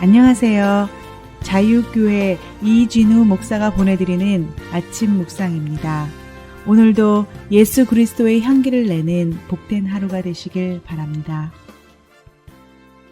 안녕하세요. 자유교회 이진우 목사가 보내드리는 아침 묵상입니다. 오늘도 예수 그리스도의 향기를 내는 복된 하루가 되시길 바랍니다.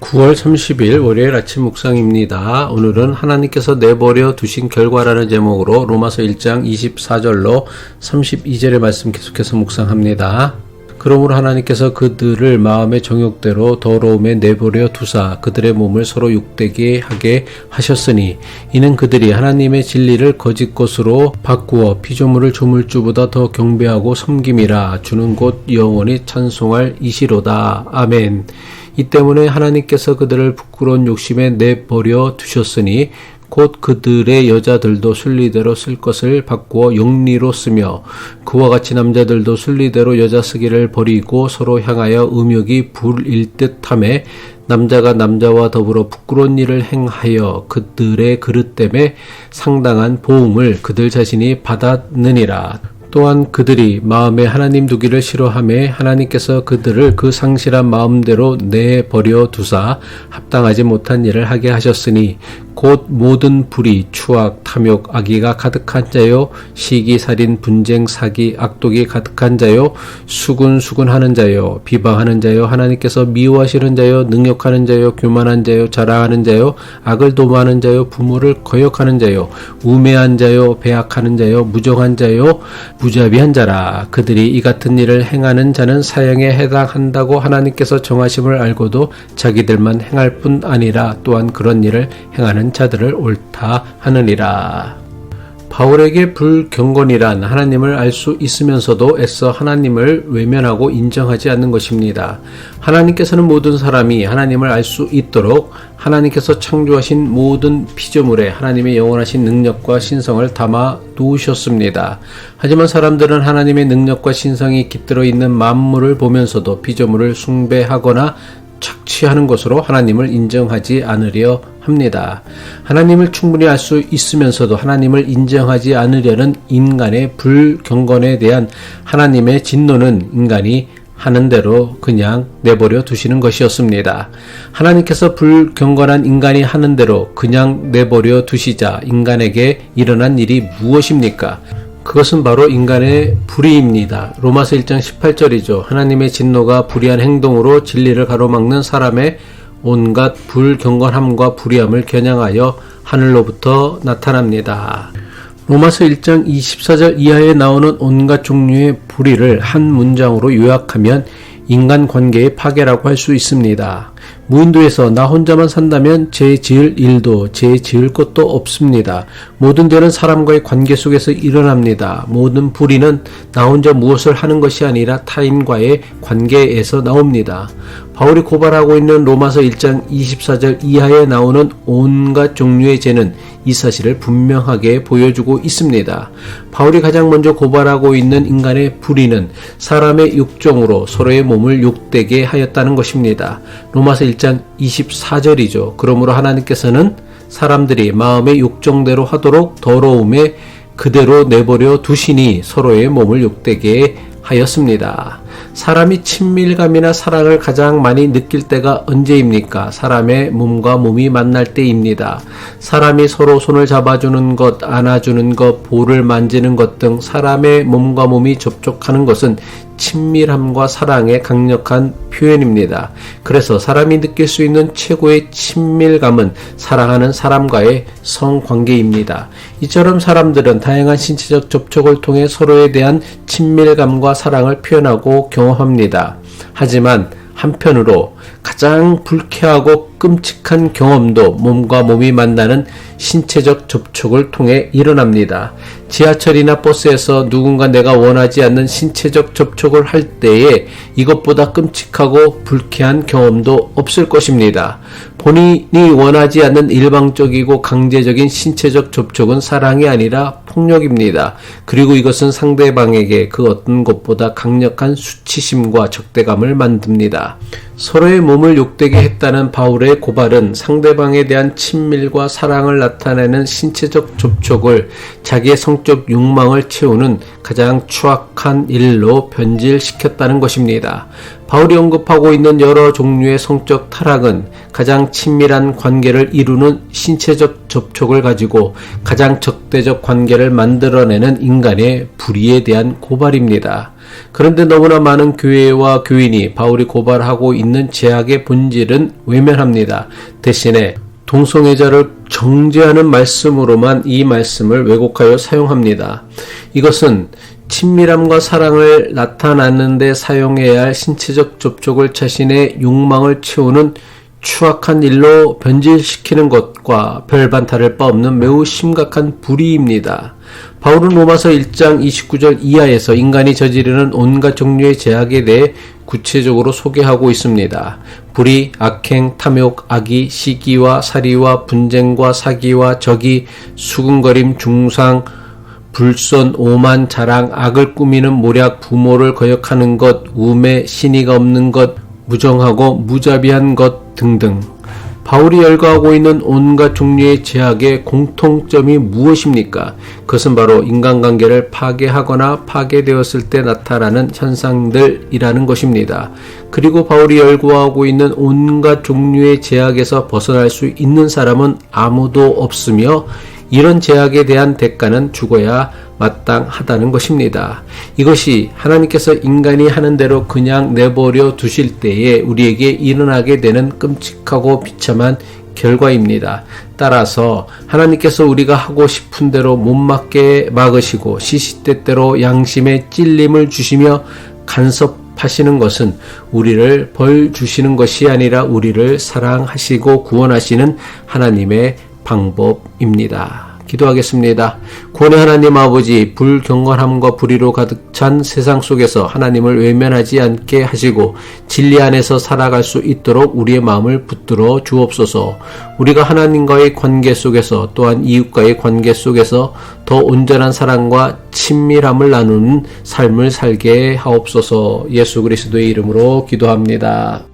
9월 30일 월요일 아침 묵상입니다. 오늘은 하나님께서 내버려 두신 결과라는 제목으로 로마서 1장 24절로 32절의 말씀 계속해서 묵상합니다. 그러므로 하나님께서 그들을 마음의 정욕대로 더러움에 내버려 두사 그들의 몸을 서로 욕되게 하게 하셨으니 이는 그들이 하나님의 진리를 거짓 것으로 바꾸어 피조물을 조물주보다 더 경배하고 섬김이라. 주는 곧 영원히 찬송할 이시로다. 아멘. 이 때문에 하나님께서 그들을 부끄러운 욕심에 내버려 두셨으니 곧 그들의 여자들도 순리대로 쓸 것을 바꾸어 영리로 쓰며 그와 같이 남자들도 순리대로 여자 쓰기를 버리고 서로 향하여 음욕이 불일 듯하매 남자가 남자와 더불어 부끄러운 일을 행하여 그들의 그릇 때문에 상당한 보응을 그들 자신이 받았느니라. 또한 그들이 마음에 하나님 두기를 싫어하매 하나님께서 그들을 그 상실한 마음대로 내버려 두사 합당하지 못한 일을 하게 하셨으니 곧 모든 불의, 추악, 탐욕, 악의가 가득한 자요 시기, 살인, 분쟁, 사기, 악독이 가득한 자요 수군수군하는 자요 비방하는 자요 하나님께서 미워하시는 자요 능욕하는 자요 교만한 자요 자랑하는 자요 악을 도모하는 자요 부모를 거역하는 자요 우매한 자요 배악하는 자요 무정한 자요 무자비한 자라. 그들이 이 같은 일을 행하는 자는 사형에 해당한다고 하나님께서 정하심을 알고도 자기들만 행할 뿐 아니라 또한 그런 일을 행하는 자들을 옳다 하느니라. 바울에게 불경건이란 하나님을 알 수 있으면서도 애써 하나님을 외면하고 인정하지 않는 것입니다. 하나님께서는 모든 사람이 하나님을 알 수 있도록 하나님께서 창조하신 모든 피조물에 하나님의 영원하신 능력과 신성을 담아 두셨습니다. 하지만 사람들은 하나님의 능력과 신성이 깃들어 있는 만물을 보면서도 피조물을 숭배하거나 착취하는 것으로 하나님을 인정하지 않으려 합니다. 하나님을 충분히 알 수 있으면서도 하나님을 인정하지 않으려는 인간의 불경건에 대한 하나님의 진노는 인간이 하는 대로 그냥 내버려 두시는 것이었습니다. 하나님께서 불경건한 인간이 하는 대로 그냥 내버려 두시자 인간에게 일어난 일이 무엇입니까? 그것은 바로 인간의 불의입니다. 로마서 1장 18절이죠. 하나님의 진노가 불의한 행동으로 진리를 가로막는 사람의 온갖 불경건함과 불의함을 겨냥하여 하늘로부터 나타납니다. 로마서 1장 24절 이하에 나오는 온갖 종류의 불의를 한 문장으로 요약하면 인간관계의 파괴라고 할 수 있습니다. 무인도에서 나 혼자만 산다면 죄 지을 일도 죄 지을 것도 없습니다. 모든 죄는 사람과의 관계 속에서 일어납니다. 모든 불의는 나 혼자 무엇을 하는 것이 아니라 타인과의 관계에서 나옵니다. 바울이 고발하고 있는 로마서 1장 24절 이하에 나오는 온갖 종류의 죄는 이 사실을 분명하게 보여주고 있습니다. 바울이 가장 먼저 고발하고 있는 인간의 불의는 사람의 육정으로 서로의 몸을 욕되게 하였다는 것입니다. 로마서 1장 24절이죠. 그러므로 하나님께서는 사람들이 마음의 욕정대로 하도록 더러움에 그대로 내버려 두시니 서로의 몸을 욕되게 하였습니다. 사람이 친밀감이나 사랑을 가장 많이 느낄 때가 언제입니까? 사람의 몸과 몸이 만날 때입니다. 사람이 서로 손을 잡아주는 것, 안아주는 것, 볼을 만지는 것 등 사람의 몸과 몸이 접촉하는 것은 친밀함과 사랑의 강력한 표현입니다. 그래서 사람이 느낄 수 있는 최고의 친밀감은 사랑하는 사람과의 성관계입니다. 이처럼 사람들은 다양한 신체적 접촉을 통해 서로에 대한 친밀감과 사랑을 표현하고 경험합니다. 하지만 한편으로 가장 불쾌하고 끔찍한 경험도 몸과 몸이 만나는 신체적 접촉을 통해 일어납니다. 지하철이나 버스에서 누군가 내가 원하지 않는 신체적 접촉을 할 때에 이것보다 끔찍하고 불쾌한 경험도 없을 것입니다. 본인이 원하지 않는 일방적이고 강제적인 신체적 접촉은 사랑이 아니라 폭력입니다. 그리고 이것은 상대방에게 그 어떤 것보다 강력한 수치심과 적대감을 만듭니다. 서로의 몸을 욕되게 했다는 바울의 고발은 상대방에 대한 친밀과 사랑을 나타내는 신체적 접촉을 자기의 성적 욕망을 채우는 가장 추악한 일로 변질시켰다는 것입니다. 바울이 언급하고 있는 여러 종류의 성적 타락은 가장 친밀한 관계를 이루는 신체적 접촉을 가지고 가장 적대적 관계를 만들어내는 인간의 불의에 대한 고발입니다. 그런데 너무나 많은 교회와 교인이 바울이 고발하고 있는 죄악의 본질은 외면합니다. 대신에 동성애자를 정죄하는 말씀으로만 이 말씀을 왜곡하여 사용합니다. 이것은 친밀함과 사랑을 나타내는 데 사용해야 할 신체적 접촉을 자신의 욕망을 채우는 추악한 일로 변질시키는 것과 별반 다를 바 없는 매우 심각한 불의입니다. 바울은 로마서 1장 29절 이하에서 인간이 저지르는 온갖 종류의 죄악에 대해 구체적으로 소개하고 있습니다. 불의, 악행, 탐욕, 악의, 시기와 살이와 분쟁과 사기와 적의, 수군거림, 중상, 불손, 오만, 자랑, 악을 꾸미는 모략, 부모를 거역하는 것, 우매, 신의가 없는 것, 무정하고 무자비한 것 등등. 바울이 열거하고 있는 온갖 종류의 죄악의 공통점이 무엇입니까? 그것은 바로 인간관계를 파괴하거나 파괴되었을 때 나타나는 현상들이라는 것입니다. 그리고 바울이 열거하고 있는 온갖 종류의 죄악에서 벗어날 수 있는 사람은 아무도 없으며 이런 죄악에 대한 대가는 죽어야 마땅하다는 것입니다. 이것이 하나님께서 인간이 하는 대로 그냥 내버려 두실 때에 우리에게 일어나게 되는 끔찍하고 비참한 결과입니다. 따라서 하나님께서 우리가 하고 싶은 대로 못 맞게 막으시고 시시때때로 양심에 찔림을 주시며 간섭하시는 것은 우리를 벌 주시는 것이 아니라 우리를 사랑하시고 구원하시는 하나님의 방법입니다. 기도하겠습니다. 구원의 하나님 아버지, 불경건함과 불의로 가득 찬 세상 속에서 하나님을 외면하지 않게 하시고 진리 안에서 살아갈 수 있도록 우리의 마음을 붙들어 주옵소서. 우리가 하나님과의 관계 속에서 또한 이웃과의 관계 속에서 더 온전한 사랑과 친밀함을 나누는 삶을 살게 하옵소서. 예수 그리스도의 이름으로 기도합니다.